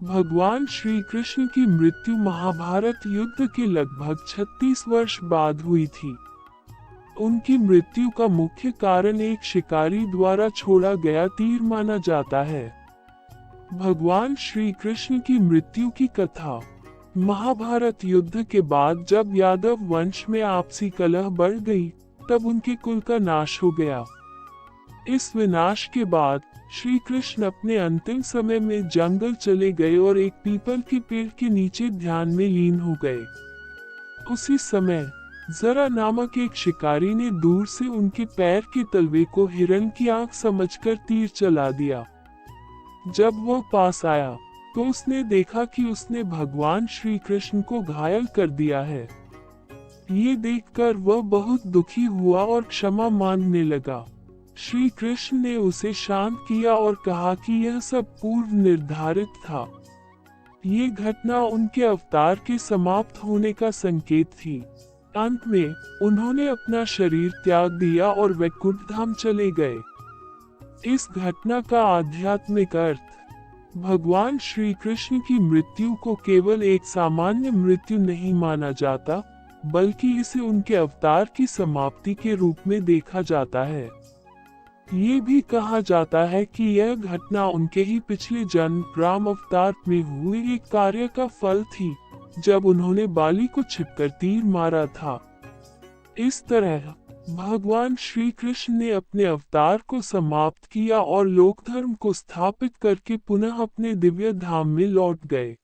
भगवान श्री कृष्ण की मृत्यु महाभारत युद्ध के लगभग 36 वर्ष बाद हुई थी। उनकी मृत्यु का मुख्य कारण एक शिकारी द्वारा छोड़ा गया तीर माना जाता है। भगवान श्री कृष्ण की मृत्यु की कथा। महाभारत युद्ध के बाद जब यादव वंश में आपसी कलह बढ़ गई, तब उनके कुल का नाश हो गया। इस विनाश के बाद श्री कृष्ण अपने अंतिम समय में जंगल चले गए और एक पीपल के पेड़ के नीचे ध्यान में लीन हो गए। उसी समय जरा नामक एक शिकारी ने दूर से उनके पैर के तलवे को हिरण की आंख समझकर तीर चला दिया। जब वह पास आया तो उसने देखा कि उसने भगवान श्री कृष्ण को घायल कर दिया है। ये देखकर वह बहुत दुखी हुआ और क्षमा मांगने लगा। श्री कृष्ण ने उसे शांत किया और कहा कि यह सब पूर्व निर्धारित था। ये घटना उनके अवतार के समाप्त होने का संकेत थी। अंत में उन्होंने अपना शरीर त्याग दिया और वैकुंठ धाम चले गए। इस घटना का आध्यात्मिक अर्थ। भगवान श्री कृष्ण की मृत्यु को केवल एक सामान्य मृत्यु नहीं माना जाता, बल्कि इसे उनके अवतार की समाप्ति के रूप में देखा जाता है। ये भी कहा जाता है कि यह घटना उनके ही पिछले जन्म राम अवतार में हुए एक कार्य का फल थी, जब उन्होंने बाली को छिपकर तीर मारा था। इस तरह भगवान श्री कृष्ण ने अपने अवतार को समाप्त किया और लोक धर्म को स्थापित करके पुनः अपने दिव्य धाम में लौट गए।